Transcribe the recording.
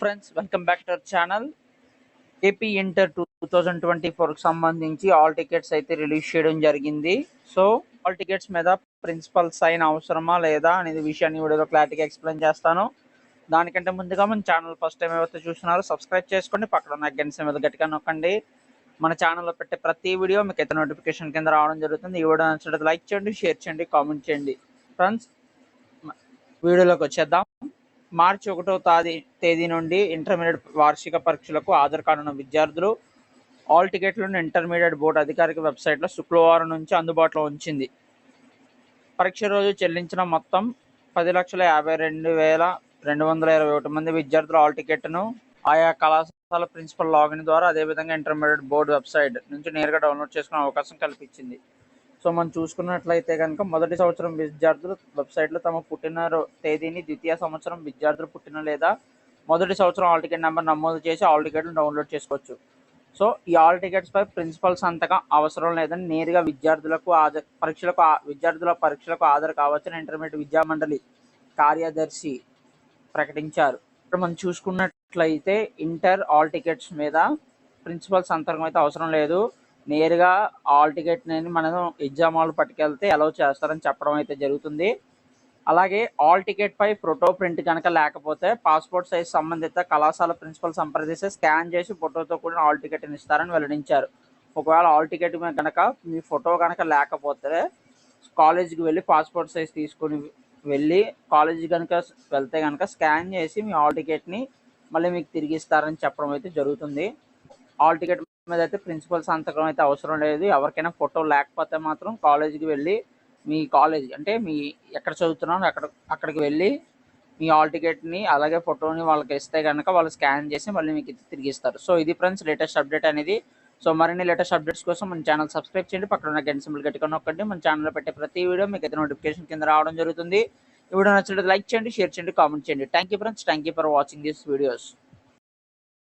Friends, welcome back to our channel. AP inter 2024 కి సంబంధించి all tickets అయితే release చేయడం జరిగింది. సో ఆల్ టికెట్స్ మీద ప్రిన్సిపల్ సైన్ అవసరమా లేదా అనేది విషయాన్ని వీడియోలో క్లారిటీగా ఎక్స్ప్లెయిన్ చేస్తాను. దానికంటే ముందుగా మన ఛానల్ ఫస్ట్ టైం ఎవరైతే చూస్తున్నారో సబ్స్క్రైబ్ చేసుకోండి, పక్కన ఉన్న గంట మీద గట్టిగా నొక్కండి. మన ఛానల్లో పెట్టే ప్రతి వీడియో మీకు అయితే నోటిఫికేషన్ కింద రావడం జరుగుతుంది. ఈ వీడియో నచ్చినట్లయితే లైక్ చేయండి, షేర్ చేయండి, కామెంట్ చేయండి. ఫ్రెండ్స్, వీడియోలోకి వచ్చేద్దాం. మార్చి 1వ తేదీ నుండి ఇంటర్మీడియట్ వార్షిక పరీక్షలకు హాజరుకానున్న విద్యార్థులు ఆల్ టికెట్లను ఇంటర్మీడియట్ బోర్డు అధికారిక వెబ్సైట్లో శుక్రవారం నుంచి అందుబాటులో ఉంచింది. పరీక్ష రోజు చెల్లించిన మొత్తం 10,52,221 మంది విద్యార్థులు ఆల్ టికెట్ను ఆయా కళాశాల ప్రిన్సిపల్ లాగిన్ ద్వారా అదేవిధంగా ఇంటర్మీడియట్ బోర్డు వెబ్సైట్ నుంచి నేరుగా డౌన్లోడ్ చేసుకునే అవకాశం కల్పించింది. సో మనం చూసుకున్నట్లయితే కనుక మొదటి సంవత్సరం విద్యార్థులు వెబ్సైట్లో తమ పుట్టిన తేదీని, ద్వితీయ సంవత్సరం విద్యార్థులు పుట్టిన లేదా మొదటి సంవత్సరం ఆల్ టికెట్ నెంబర్ నమోదు చేసి ఆల్ టికెట్ను డౌన్లోడ్ చేసుకోవచ్చు. సో ఈ ఆల్ టికెట్స్పై ప్రిన్సిపల్ సంతకం అవసరం లేదని నేరుగా విద్యార్థుల పరీక్షలకు హాజరు కావచ్చని ఇంటర్మీడియట్ విద్యా మండలి కార్యదర్శి ప్రకటించారు. ఇప్పుడు మనం చూసుకున్నట్లయితే ఇంటర్ ఆల్ టికెట్స్ మీద ప్రిన్సిపల్ సంతకం అయితే అవసరం లేదు. నేరుగా ఆల్ టికెట్ని మనం ఎగ్జామ్ హాల్ పట్టుకెళ్తే అలౌ చేస్తారని చెప్పడం అయితే జరుగుతుంది. అలాగే ఆల్ టికెట్ పై ఫోటో ప్రింట్ కనుక లేకపోతే పాస్పోర్ట్ సైజ్ సంబంధిత కళాశాల ప్రిన్సిపల్ సంప్రదిస్తే స్కాన్ చేసి ఫోటోతో కూడిన ఆల్ టికెట్ని ఇస్తారని వెల్లడించారు. ఒకవేళ ఆల్ టికెట్ మీద కనుక మీ ఫోటో కనుక లేకపోతే కాలేజీకి వెళ్ళి పాస్పోర్ట్ సైజ్ తీసుకుని వెళ్ళి కాలేజీ కనుక వెళ్తే కనుక స్కాన్ చేసి మీ ఆల్ టికెట్ని మళ్ళీ మీకు తిరిగి ఇస్తారని చెప్పడం అయితే జరుగుతుంది. ఆల్ టికెట్ మీద అయితే ప్రిన్సిపల్ సంతకం అయితే అవసరం లేదు. ఎవరికైనా ఫోటో లేకపోతే మాత్రం కాలేజీకి వెళ్ళి మీ కాలేజ్ అంటే మీ ఎక్కడ చదువుతున్నారో అక్కడికి వెళ్ళి మీ ఆల్ టికెట్ని అలాగే ఫోటోని వాళ్ళకి ఇస్తే కనుక వాళ్ళు స్కాన్ చేసి మళ్ళీ మీకు తిరిగి ఇస్తారు. సో ఇది ఫ్రెండ్స్ లేటెస్ట్ అప్డేట్ అనేది. సో మరిన్ని లేటెస్ట్ అప్డేట్స్ కోసం మన ఛానల్ సబ్స్క్రైబ్ చేయండి, పక్కన ఉన్న గంట సింబల్ గట్టిగా నొక్కండి. మన ఛానల్లో పెట్టే ప్రతి వీడియో మీకు అయితే నోటిఫికేషన్ కింద రావడం జరుగుతుంది. ఈ వీడియో నచ్చినట్లయితే లైక్ చేయండి, షేర్ చేయండి, కామెంట్ చేయండి. Thank you friends, thank you for watching these videos.